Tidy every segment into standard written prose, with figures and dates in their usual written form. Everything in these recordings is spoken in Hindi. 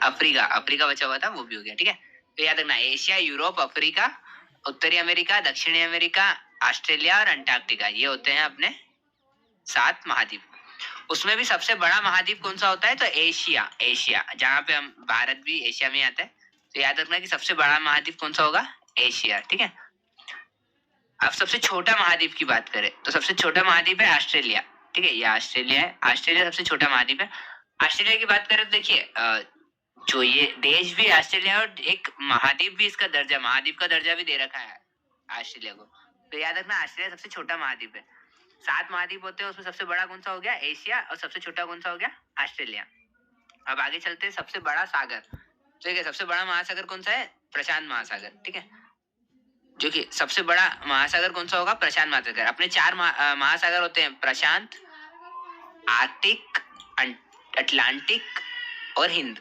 अफ्रीका, अफ्रीका बचा हुआ था वो भी हो गया, ठीक है। तो याद रखना एशिया, यूरोप, अफ्रीका, उत्तरी अमेरिका, दक्षिणी अमेरिका, ऑस्ट्रेलिया और अंटार्कटिका, ये होते हैं अपने 7 महाद्वीप। उसमें भी सबसे बड़ा महाद्वीप कौन सा होता है? तो एशिया, एशिया जहाँ पे हम भारत भी एशिया में आता है। तो याद रखना कि सबसे बड़ा महाद्वीप कौन सा होगा? एशिया, ठीक है। अब सबसे छोटा महाद्वीप की बात करें तो सबसे छोटा महाद्वीप है ऑस्ट्रेलिया, ठीक है। ये ऑस्ट्रेलिया है, ऑस्ट्रेलिया सबसे छोटा महाद्वीप है। ऑस्ट्रेलिया की बात करें तो देखिए जो ये देश भी ऑस्ट्रेलिया और एक महाद्वीप भी इसका दर्जा, महाद्वीप का दर्जा भी दे रखा है ऑस्ट्रेलिया को। तो याद रखना ऑस्ट्रेलिया सबसे छोटा महाद्वीप है। 7 महाद्वीप होते हैं, उसमें सबसे बड़ा कौन सा हो गया? एशिया, और सबसे छोटा कौन सा हो गया? ऑस्ट्रेलिया। अब आगे चलते हैं सबसे बड़ा सागर। ठीक है, सबसे बड़ा महासागर कौन सा है? प्रशांत महासागर, ठीक है। जो कि सबसे बड़ा महासागर कौन सा होगा? प्रशांत महासागर। अपने 4 महासागर होते हैं, प्रशांत, आर्कटिक, अटलांटिक और हिंद,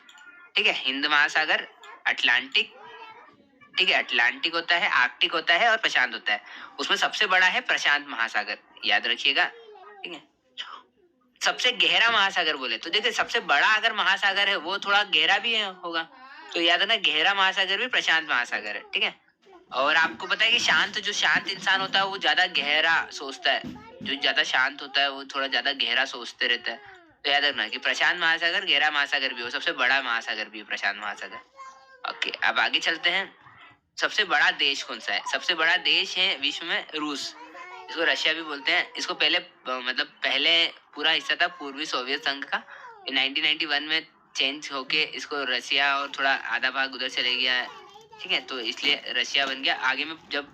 ठीक है। हिंद महासागर, अटलांटिक, ठीक है, अटलांटिक होता है, आर्कटिक होता है और प्रशांत होता है। उसमें सबसे बड़ा है प्रशांत महासागर, याद रखिएगा, ठीक है। सबसे गहरा महासागर बोले तो देखिए सबसे बड़ा अगर महासागर है वो थोड़ा गहरा भी होगा, तो याद रखना गहरा महासागर भी प्रशांत महासागर है, ठीक है। और आपको पता है कि जो शांत इंसान होता है वो ज्यादा गहरा सोचता है, जो ज्यादा शांत होता है वो थोड़ा ज्यादा गहरा सोचते रहता है। तो याद रखना कि प्रशांत महासागर गहरा महासागर भी हो, सबसे बड़ा महासागर भी है प्रशांत महासागर। ओके, अब आगे चलते हैं। सबसे बड़ा देश कौन सा है? सबसे बड़ा देश है विश्व में रूस, इसको रशिया भी बोलते हैं। इसको पहले पहले पूरा हिस्सा था पूर्वी सोवियत संघ का, 1991 में चेंज होके इसको रशिया और थोड़ा आधा भाग उधर चले गया है, ठीक है। तो इसलिए रशिया बन गया। आगे मैं जब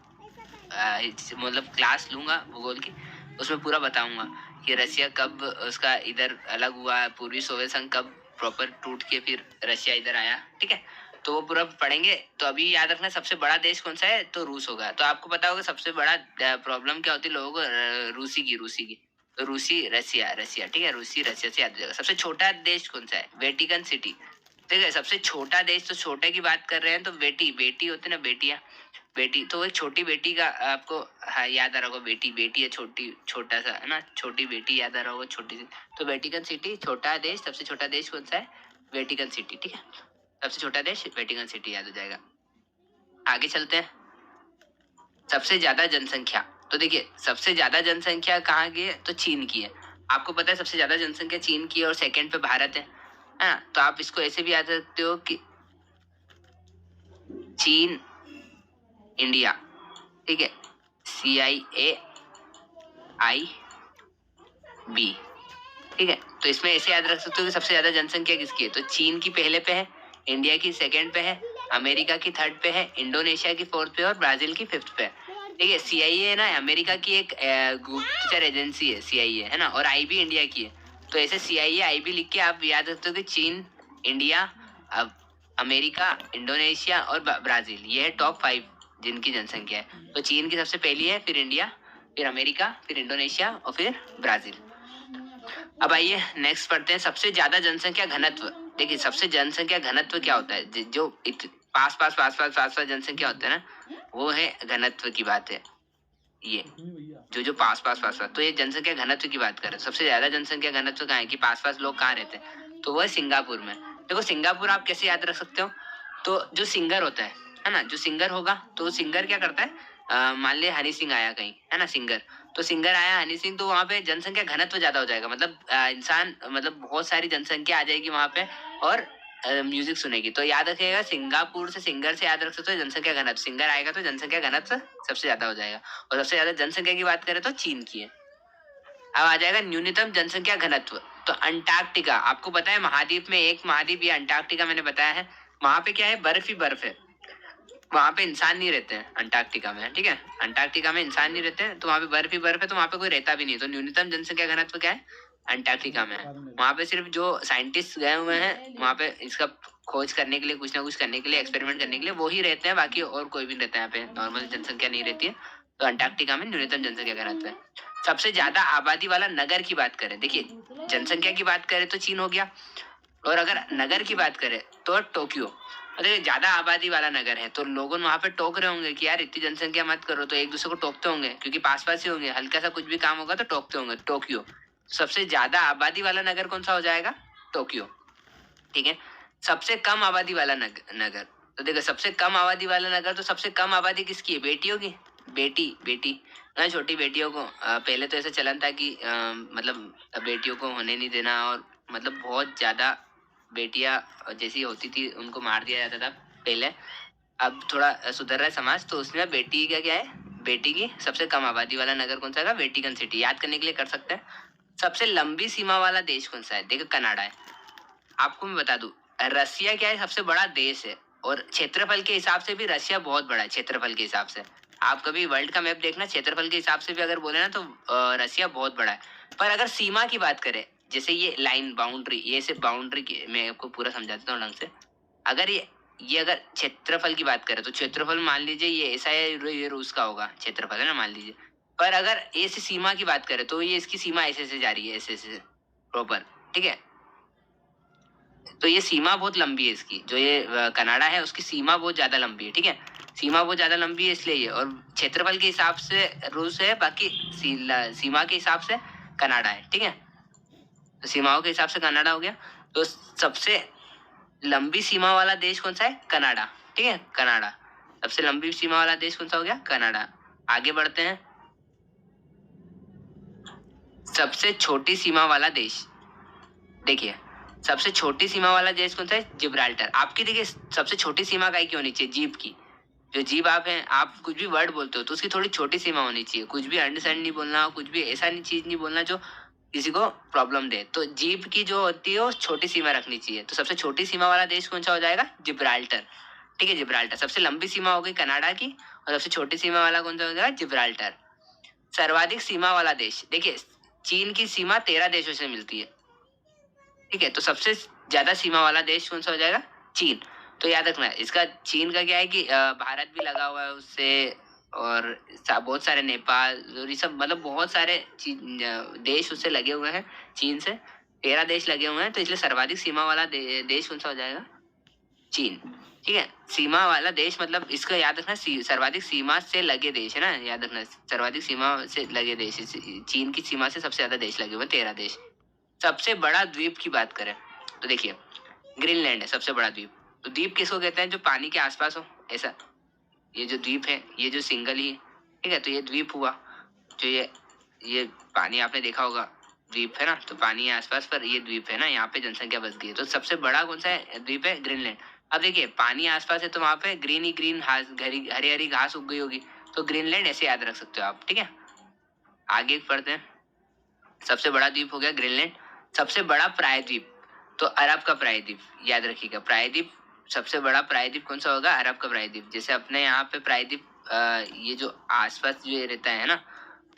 क्लास लूंगा भूगोल की उसमें पूरा बताऊंगा कि रशिया कब उसका इधर अलग हुआ, पूर्वी सोवियत संघ कब प्रॉपर टूट के फिर रशिया इधर आया, ठीक है। तो वो पूरा पढ़ेंगे। तो अभी याद रखना सबसे बड़ा देश कौन सा है? तो रूस होगा। तो आपको पता होगा सबसे बड़ा प्रॉब्लम क्या होती है लोगों को? रूसी की। तो रूसी रशिया, ठीक है, रूसी रशिया से याद हो जाएगा। सबसे छोटा देश कौन सा है? वेटिकन सिटी, ठीक है। सबसे छोटा देश, तो छोटे की बात कर रहे हैं तो बेटी होती है ना, बेटियां, बेटी, तो एक छोटी बेटी का आपको याद आ रहा होगा, बेटी है छोटी, छोटा सा है ना, छोटी बेटी याद आ रहा होगा, छोटी सी। तो वेटिकन सिटी छोटा देश, सबसे छोटा देश कौन सा है? वेटिकन सिटी, ठीक है। सबसे छोटा देश वेटिकन सिटी, याद हो जाएगा। आगे चलते हैं। सबसे ज्यादा जनसंख्या, तो देखिए सबसे ज्यादा जनसंख्या कहाँ की है? तो चीन की है। आपको पता है सबसे ज्यादा जनसंख्या चीन की है और सेकंड पे भारत है ना। तो आप इसको ऐसे भी याद रखते हो कि चीन, इंडिया, ठीक है, CIAIB, ठीक है। तो इसमें ऐसे याद रख सकते हो कि सबसे ज्यादा जनसंख्या किसकी है? तो चीन की पहले पे है, इंडिया की सेकंड पे है, अमेरिका की थर्ड पे है, इंडोनेशिया की फोर्थ पे और ब्राजील की फिफ्थ पे है, ठीक है। CIA है ना अमेरिका की एक गुप्तचर एजेंसी है, CIA है ना, और IB इंडिया की है। तो ऐसे CIAIB लिख के आप याद रखते हो कि चीन, इंडिया, अमेरिका, इंडोनेशिया और ब्राजील, ये है टॉप 5 जिनकी जनसंख्या है। तो चीन की सबसे पहली है, फिर इंडिया, फिर अमेरिका, फिर इंडोनेशिया और फिर ब्राजील। अब आइए नेक्स्ट पढ़ते हैं सबसे ज्यादा जनसंख्या घनत्व। देखिए सबसे जनसंख्या घनत्व क्या होता है? जो पास जनसंख्या होता है ना, वो है घनत्व की बात है। ये जो पास तो ये जनसंख्या घनत्व की बात कर रहे हैं। सबसे ज्यादा जनसंख्या घनत्व कहाँ है कि पास लोग कहाँ रहते हैं? तो वो है सिंगापुर में। देखो सिंगापुर आप कैसे याद रख सकते हो? तो जो सिंगर होता है ना, जो सिंगर होगा तो सिंगर क्या करता है, मान लिया हनी सिंह आया कहीं, है ना, सिंगर, तो सिंगर आया हनी सिंह, तो वहाँ पे जनसंख्या घनत्व ज्यादा हो जाएगा, इंसान बहुत सारी जनसंख्या आ जाएगी वहाँ पे और म्यूजिक सुनेगी। तो याद रखिएगा सिंगापुर से सिंगर से याद रख सकते हो जनसंख्या घनत्व, सिंगर आएगा तो जनसंख्या घनत्व सबसे ज्यादा हो जाएगा। और सबसे ज्यादा जनसंख्या की बात करें तो चीन की है। अब आ जाएगा न्यूनतम जनसंख्या घनत्व। तो अंटार्कटिका, आपको पता है महाद्वीप में एक महाद्वीप ये अंटार्कटिका मैंने बताया है, वहां पे क्या है? बर्फ ही बर्फ है, वहां पे इंसान नहीं रहते हैं अंटार्कटिका में, ठीक है। अंटार्कटिका में इंसान नहीं रहते हैं, तो वहां पे बर्फ ही बर्फ है, तो वहां पे कोई रहता भी नहीं। तो न्यूनतम जनसंख्या घनत्व क्या है? अंटार्कटिका में है। वहां पे सिर्फ जो साइंटिस्ट गए हुए हैं वहां पे इसका खोज करने के लिए, कुछ ना कुछ करने के लिए, एक्सपेरिमेंट करने के लिए, वो ही रहते हैं, बाकी और कोई भी नहीं रहता है यहाँ पे, नॉर्मल जनसंख्या नहीं रहती है। तो अंटार्कटिका में न्यूनतम जनसंख्या घनत्व है। सबसे ज्यादा आबादी वाला नगर की बात करें, देखिए जनसंख्या की बात करें तो चीन हो गया, और अगर नगर की बात करें तो टोक्यो। अरे ज्यादा आबादी वाला नगर है तो लोग वहां पे टोक रहे होंगे कि यार इतनी जनसंख्या मत करो, तो एक दूसरे को टोकते होंगे क्योंकि पास ही होंगे, हल्का सा कुछ भी काम होगा तो टोकते होंगे। टोक्यो सबसे ज्यादा आबादी वाला नगर कौन सा हो जाएगा? टोक्यो, ठीक है। सबसे कम आबादी वाला नगर। तो देखो सबसे कम आबादी वाला नगर, तो सबसे कम आबादी किसकी है? बेटियों की। बेटी ना, छोटी बेटियों को पहले तो ऐसा चलन था कि मतलब बेटियों को होने नहीं देना, और मतलब बहुत ज्यादा बेटियां जैसी होती थी उनको मार दिया जाता था पहले। अब थोड़ा सुधर रहा है समाज, तो उसमें बेटी का क्या है, बेटी की सबसे कम आबादी वाला नगर कौन सा है? Vatican city. याद करने के लिए कर सकते हैं। सबसे लंबी सीमा वाला देश कौन सा है? देखो कनाडा है। आपको मैं बता दूं, रसिया क्या है, सबसे बड़ा देश है, और क्षेत्रफल के हिसाब से भी रसिया बहुत बड़ा है क्षेत्रफल के हिसाब से। आप कभी वर्ल्ड का मैप देखना, क्षेत्रफल के हिसाब से भी अगर बोले ना तो रसिया बहुत बड़ा है। पर अगर सीमा की बात करें, जैसे ये लाइन बाउंड्री, ये सिर्फ बाउंड्री की, मैं आपको पूरा समझा देता हूँ ढंग से। अगर ये अगर क्षेत्रफल की बात करें तो क्षेत्रफल मान लीजिए ये ऐसा है, ये रूस का होगा क्षेत्रफल, है ना, मान लीजिए। पर अगर ऐसी सीमा की बात करें तो ये इसकी सीमा ऐसे से जा रही है, ऐसे ऐसे प्रॉपर, ठीक है। तो ये सीमा बहुत लंबी है इसकी, जो ये कनाडा है उसकी सीमा बहुत ज्यादा लंबी है, ठीक है। सीमा बहुत ज्यादा लंबी है इसलिए ये, और क्षेत्रफल के हिसाब से रूस है, बाकी सीमा के हिसाब से कनाडा है, ठीक है। तो सीमाओं के हिसाब से कनाडा हो गया। तो सबसे लंबी सीमा वाला देश कौन सा है? कनाडा, ठीक है, कनाडा। सबसे लंबी सीमा वाला देश कौन सा हो गया? कनाडा। आगे बढ़ते हैं। सबसे छोटी सीमा वाला देश, देखिए सबसे छोटी सीमा वाला देश कौन सा है? जिब्राल्टर। आपकी देखिए सबसे छोटी सीमा का क्यों होनी चाहिए? जीभ की। जो जीभ आप है, आप कुछ भी वर्ड बोलते हो तो उसकी थोड़ी छोटी सीमा होनी चाहिए। कुछ भी अंडरस्टैंड नहीं बोलना, कुछ भी ऐसा नहीं चीज नहीं बोलना जो किसी को प्रॉब्लम दे। तो जीभ की जो होती है वो छोटी सीमा रखनी चाहिए। तो सबसे छोटी सीमा वाला देश कौन सा हो जाएगा? जिब्राल्टर, ठीक है, जिब्राल्टर। सबसे लंबी सीमा हो गई कनाडा की, और सबसे छोटी सीमा वाला कौन सा हो जाएगा? जिब्राल्टर। सर्वाधिक सीमा वाला देश, देखिए चीन की सीमा 13 देशों से मिलती है, ठीक है। तो सबसे ज्यादा सीमा वाला देश कौन सा हो जाएगा? चीन। तो याद रखना इसका, चीन का क्या है कि भारत भी लगा हुआ है उससे, और बहुत सारे नेपाल और ये सब, मतलब बहुत सारे देश उससे लगे हुए हैं। चीन से 13 देश लगे हुए हैं, तो इसलिए सर्वाधिक सीमा वाला देश कौन सा हो जाएगा? चीन, ठीक है। सीमा वाला देश मतलब इसका याद रखना, सर्वाधिक सीमा से लगे देश है ना, याद रखना सर्वाधिक सीमा से लगे देश। चीन की सीमा से सबसे ज्यादा देश लगे हुए हैं, 13 देश। सबसे बड़ा द्वीप की बात करें तो देखिए ग्रीनलैंड है सबसे बड़ा द्वीप। तो द्वीप किसको कहते हैं? जो पानी के आसपास हो ऐसा। ये जो द्वीप है ये जो सिंगल ही है, ठीक है, तो ये द्वीप हुआ। जो ये पानी आपने देखा होगा, द्वीप है ना, तो पानी है आसपास, पर ये द्वीप है ना, यहाँ पे जनसंख्या बस गई है। तो सबसे बड़ा कौन सा है द्वीप? है ग्रीनलैंड। अब देखिए पानी आसपास है तो वहां पे ग्रीन ही ग्रीन घास, हरी हरी घास उग गई होगी, तो ग्रीनलैंड ऐसे याद रख सकते हो आप, ठीक है। आगे पढ़ते हैं। सबसे बड़ा द्वीप हो गया ग्रीनलैंड। सबसे बड़ा प्रायद्वीप, तो अरब का प्रायद्वीप, याद रखिएगा प्रायद्वीप। सबसे बड़ा प्रायद्वीप कौन सा होगा? अरब का प्रायद्वीप। जैसे अपने यहाँ पे प्रायद्वीप ये जो आसपास जो रहता है ना,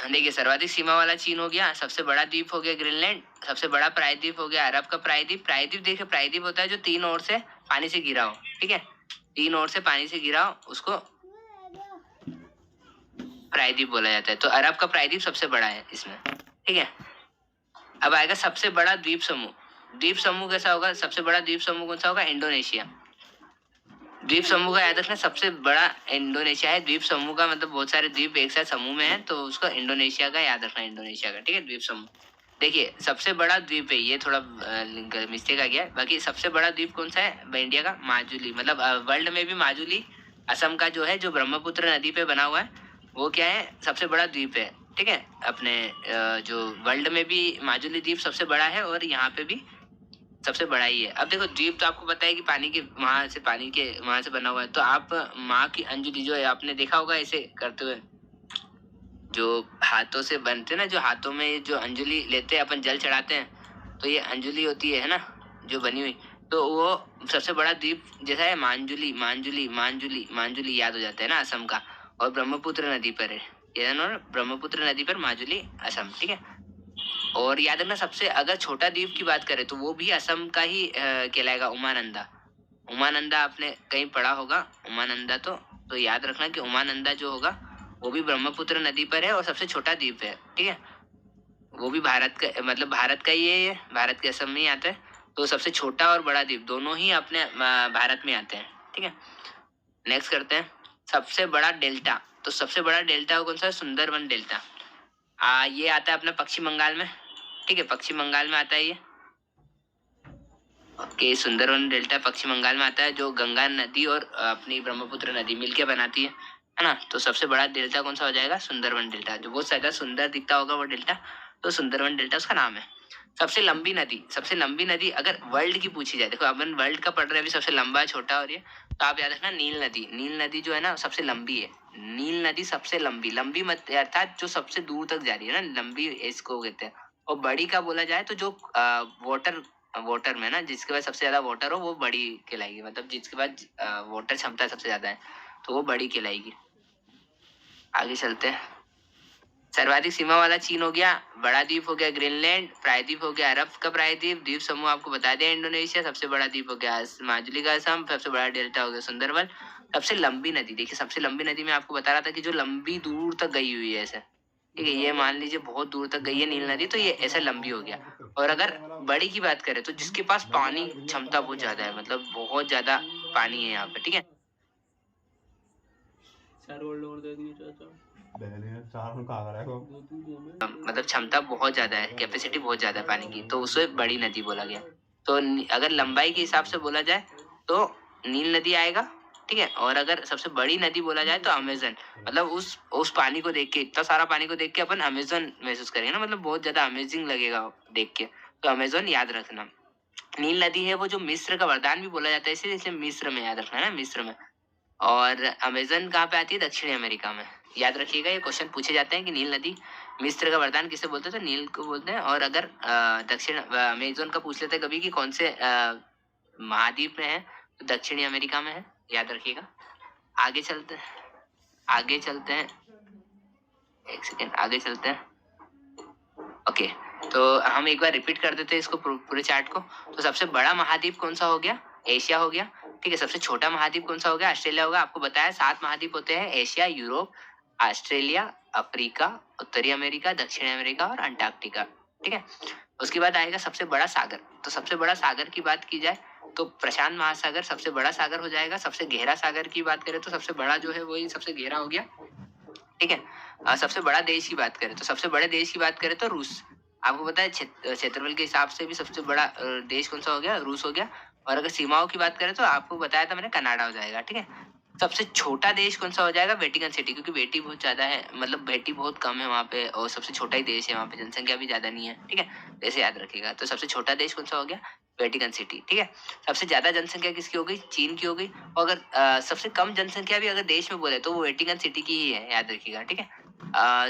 देखिए सर्वाधिक सीमा वाला चीन हो गया, सबसे बड़ा द्वीप हो गया ग्रीनलैंड, सबसे बड़ा प्रायद्वीप हो गया अरब का प्रायद्वीप। प्रायद्वीप देखिए, प्रायद्वीप होता है जो तीन ओर से पानी से घिरा हो, ठीक है, तीन ओर से पानी से घिरा हो उसको प्रायद्वीप बोला जाता है। तो अरब का प्रायद्वीप सबसे बड़ा है इसमें, ठीक है। अब आएगा सबसे बड़ा द्वीप समूह। द्वीप समूह कैसा होगा? सबसे बड़ा द्वीप समूह कौन सा होगा? इंडोनेशिया। द्वीप समूह का याद रखना, सबसे बड़ा इंडोनेशिया है। द्वीप समूह का मतलब बहुत सारे द्वीप एक साथ समूह में है, तो उसको इंडोनेशिया का याद रखना, इंडोनेशिया का, ठीक है, द्वीप समूह। देखिए सबसे बड़ा द्वीप है ये, थोड़ा मिस्टेक आ गया है। बाकी सबसे बड़ा द्वीप कौन सा है इंडिया का? माजुली। मतलब वर्ल्ड में भी माजुली, असम का जो है, जो ब्रह्मपुत्र नदी पे बना हुआ है, वो क्या है? सबसे बड़ा द्वीप है, ठीक है। अपने जो वर्ल्ड में भी माजुली द्वीप सबसे बड़ा है, और यहाँ पे भी सबसे बड़ा ही है। अब देखो द्वीप तो आपको पता है कि पानी के वहां से बना हुआ है। तो आप माँ की अंजलि जो है आपने देखा होगा ऐसे करते हुए, जो हाथों से बनते ना, जो हाथों में जो अंजलि लेते हैं अपन, जल चढ़ाते हैं, तो ये अंजलि होती है ना, जो बनी हुई। तो वो सबसे बड़ा द्वीप जैसा है, मांजुली मांजुली मांजुली मांजुली, याद हो जाता है ना, असम का। और ब्रह्मपुत्र नदी पर है ये ना, ब्रह्मपुत्र नदी पर माजुली, असम, ठीक है। और याद रखना सबसे अगर छोटा द्वीप की बात करें तो वो भी असम का ही कहलाएगा, उमानंदा। उमानंदा आपने कहीं पढ़ा होगा, उमानंदा। तो याद रखना कि उमानंदा जो होगा वो भी ब्रह्मपुत्र नदी पर है, और सबसे छोटा द्वीप है, ठीक है। वो भी भारत का, मतलब भारत का ही है ये, भारत के असम में ही आता है। तो सबसे छोटा और बड़ा द्वीप दोनों ही अपने भारत में आते हैं, ठीक है। नेक्स्ट करते हैं सबसे बड़ा डेल्टा। तो सबसे बड़ा डेल्टा कौन सा है? सुंदरबन डेल्टा। ये आता है अपना पश्चिम बंगाल में, ठीक है, पश्चिम बंगाल में आता है ये। ओके, सुंदरवन डेल्टा पश्चिम बंगाल में आता है, जो गंगा नदी और अपनी ब्रह्मपुत्र नदी मिलकर बनाती है ना। तो सबसे बड़ा डेल्टा कौन सा हो जाएगा? सुंदरवन डेल्टा। जो बहुत ज्यादा सुंदर दिखता होगा वो डेल्टा, तो सुंदरवन डेल्टा उसका नाम है। सबसे लंबी नदी अगर वर्ल्ड की पूछी जाए, देखो अपन वर्ल्ड का पढ़ रहे हैं अभी, सबसे लंबा छोटा और ये, तो आप याद रखना नील नदी जो है ना सबसे लंबी है। नील नदी सबसे लंबी मत अर्थात जो सबसे दूर तक जा रही है ना, लंबी इसको कहते हैं। और बड़ी का बोला जाए तो जो वाटर में ना जिसके पास सबसे ज्यादा वाटर हो वो बड़ी कहलाएगी, मतलब जिसके पास वाटर क्षमता सबसे ज्यादा है तो वो बड़ी कहलाएगी। आगे चलते हैं। सर्वाधिक सीमा वाला चीन हो गया, बड़ा द्वीप हो गया ग्रीनलैंड, प्रायद्वीप हो गया अरब का प्रायद्वीप, द्वीप समूह आपको बता दिया इंडोनेशिया, सबसे बड़ा द्वीप हो गया माजुली का असम, सबसे बड़ा डेल्टा हो गया सुंदरबन। सबसे लंबी नदी देखिए, सबसे लंबी नदी में आपको बता रहा था कि जो लंबी दूर तक गई हुई है ऐसे, ठीक है, ये मान लीजिए बहुत दूर तक गई है नील नदी, तो ये ऐसे लंबी हो गया। और अगर बड़ी की बात करें तो जिसके पास पानी क्षमता बहुत ज्यादा है, मतलब बहुत ज्यादा पानी है यहाँ पे, ठीक है। मतलब क्षमता बहुत ज्यादा है, कैपेसिटी बहुत ज्यादा है पानी की, तो उसे बड़ी नदी बोला गया। तो अगर लंबाई के हिसाब से बोला जाए तो नील नदी आएगा, ठीक है। और अगर सबसे बड़ी नदी बोला जाए तो अमेजन, मतलब उस पानी को देख के, इतना सारा पानी को देख के अपन अमेजन महसूस करेंगे ना, मतलब बहुत ज्यादा अमेजिंग लगेगा देख के, तो अमेजन याद रखना। नील नदी है वो जो मिस्र का वरदान भी बोला जाता है, इसलिए मिस्र में याद रखना है ना, मिस्र में। और अमेजन कहाँ पे आती है? दक्षिणी अमेरिका में। याद रखिएगा, ये क्वेश्चन पूछे जाते हैं कि नील नदी मिस्र का वरदान किसे बोलते हैं, तो नील को बोलते हैं। और अगर दक्षिण अमेजन का पूछ लेते हैं कभी कि कौन से महाद्वीप में है, तो दक्षिणी अमेरिका में है, याद रखिएगा। आगे चलते हैं एक सेकेंड, आगे चलते हैं। ओके, तो हम एक बार रिपीट कर देते हैं इसको पूरे चार्ट को। तो सबसे बड़ा महाद्वीप कौन सा हो गया? एशिया हो गया, ठीक है। सबसे छोटा महाद्वीप कौन सा हो गया? ऑस्ट्रेलिया होगा। आपको बताया 7 महाद्वीप होते हैं, एशिया, यूरोप, ऑस्ट्रेलिया, अफ्रीका, उत्तरी अमेरिका, दक्षिण अमेरिका और अंटार्कटिका, ठीक है। उसके बाद आएगा सबसे बड़ा सागर। तो सबसे बड़ा सागर की बात की जाए तो प्रशांत महासागर सबसे बड़ा सागर हो जाएगा। सबसे गहरा सागर की बात करें तो सबसे बड़ा जो है वही सबसे गहरा हो गया, ठीक है। सबसे बड़ा देश की बात करें तो सबसे बड़े देश की बात करें तो रूस। आपको पता है क्षेत्रफल के हिसाब से भी सबसे बड़ा देश कौन सा हो गया? रूस हो गया। और अगर सीमाओं की बात करें तो आपको बताया था मैंने, कनाडा हो जाएगा, ठीक है। सबसे छोटा देश कौन सा हो जाएगा? वेटिकन सिटी, क्योंकि बेटी बहुत ज्यादा है, मतलब बेटी बहुत कम है वहाँ पे, और सबसे छोटा ही देश है, वहाँ पे जनसंख्या भी ज्यादा नहीं है, ठीक है। ऐसे याद रखिएगा। तो सबसे छोटा देश कौन सा हो गया? वेटिकन सिटी, ठीक है। सबसे ज्यादा जनसंख्या किसकी हो गई? चीन की हो गई। और अगर सबसे कम जनसंख्या भी अगर देश में बोले तो वो वेटिकन सिटी की ही है, याद रखिएगा, ठीक है।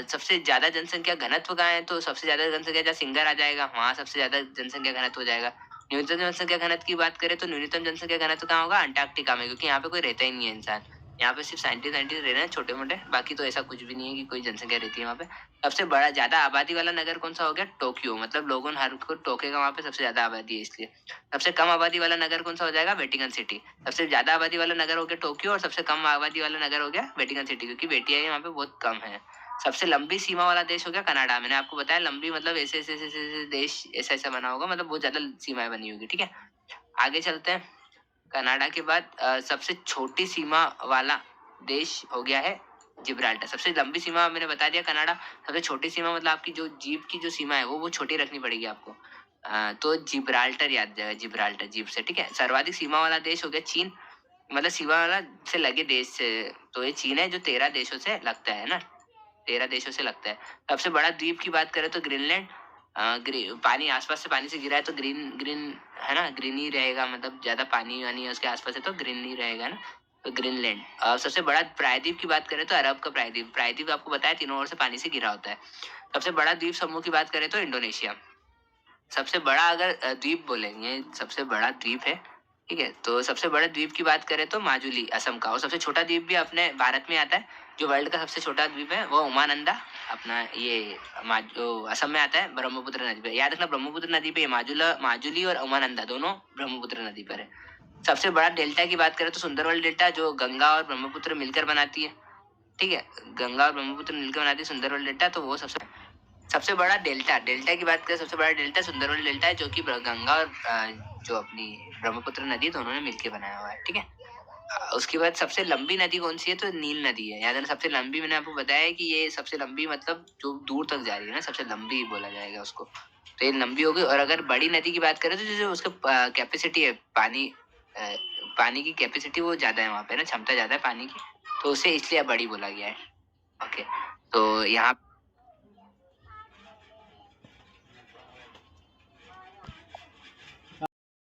सबसे ज्यादा जनसंख्या घनत्व कहाँ है? तो सबसे ज्यादा जनसंख्या जहाँ सिंगर आ जाएगा वहां सबसे ज्यादा जनसंख्या घनत्व हो जाएगा। न्यूनतम जनसंख्या घनत्व की बात करें तो न्यूनतम जनसंख्या घनत्व कहाँ होगा? अंटार्कटिका में, क्योंकि यहाँ पे कोई रहता ही नहीं है इंसान, यहाँ पे सिर्फ साइंटिस्ट रह रहे हैं छोटे मोटे, बाकी तो ऐसा कुछ भी नहीं है कि कोई जनसंख्या रहती है वहाँ पे। सबसे बड़ा ज्यादा आबादी वाला नगर कौन सा हो गया? टोक्यो, मतलब लोगों हर को टोकेगा, वहाँ पे सबसे ज्यादा आबादी है इसलिए। सबसे कम आबादी वाला नगर कौन सा हो जाएगा? Vatican city. सबसे ज्यादा आबादी वाला नगर हो गया टोक्यो, और सबसे कम आबादी वाला नगर हो गया वेटिकन सिटी, क्योंकि बेटियां वहाँ पे बहुत कम है। सबसे लंबी सीमा वाला देश हो गया कनाडा। मैंने आपको बताया लंबी मतलब ऐसे ऐसे ऐसे ऐसे देश ऐसा बना होगा, मतलब बहुत ज्यादा सीमाएं बनी होगी, ठीक है। आगे चलते हैं। कनाडा के बाद सबसे छोटी सीमा वाला देश हो गया है जिब्राल्टर। सबसे लंबी सीमा मैंने बता दिया कनाडा, सबसे छोटी सीमा मतलब आपकी जो जीप की जो सीमा है वो छोटी रखनी पड़ेगी आपको। तो जिब्राल्टर याद जाएगा, जिब्राल्टर जीप से, ठीक है। सर्वाधिक सीमा वाला देश हो गया चीन, मतलब सीमा वाला से लगे देश से, तो ये चीन है जो 13 देशों से लगता है ना, 13 देशों से लगता है। सबसे बड़ा द्वीप की बात करें तो ग्रीनलैंड। पानी आसपास से पानी से गिरा है तो ग्रीन ग्रीन है ना, ग्रीन ही रहेगा, मतलब ज्यादा पानी वानी है उसके आसपास है तो ग्रीन ही रहेगा ना, तो ग्रीनलैंड। सबसे बड़ा प्रायद्वीप की बात करें तो अरब का प्रायद्वीप। प्रायद्वीप आपको बताया तीनों ओर से पानी से घिरा होता है। सबसे बड़ा द्वीप समूह की बात करें तो इंडोनेशिया। सबसे बड़ा अगर द्वीप बोलेंगे, सबसे बड़ा द्वीप है, ठीक है। तो सबसे बड़े द्वीप की बात करें तो माजुली असम का। और सबसे छोटा द्वीप भी अपने भारत में आता है, जो वर्ल्ड का सबसे छोटा द्वीप है वो उमानंदा अपना ये असम में आता है, ब्रह्मपुत्र नदी पे। याद रखना ब्रह्मपुत्र नदी पे माजुली और उमानंदा दोनों ब्रह्मपुत्र नदी पर है। सबसे बड़ा डेल्टा की बात करें तो सुंदरवन डेल्टा, जो गंगा और ब्रह्मपुत्र मिलकर बनाती है, ठीक है। गंगा और ब्रह्मपुत्र मिलकर बनाती है सुंदरवन डेल्टा, तो वो सबसे बड़ा डेल्टा की बात करें, सबसे बड़ा डेल्टा सुंदरवन डेल्टा है, जो कि गंगा और जो अपनी ब्रह्मपुत्र नदी दोनों ने मिलकर बनाया हुआ है, ठीक है। उसके बाद सबसे लंबी नदी कौन सी है, तो नील नदी है। याद है ना, सबसे लंबी मैंने आपको बताया है कि ये सबसे लंबी मतलब जो दूर तक जा रही है ना, सबसे लंबी बोला जाएगा उसको। तो ये लंबी होगी। और अगर बड़ी नदी की बात करें तो जो उसका कैपेसिटी है, अ, पानी की कैपेसिटी वो ज्यादा है वहाँ पे ना, क्षमता ज्यादा है पानी की, तो उसे इसलिए बड़ी बोला गया है। ओके, तो यहाँ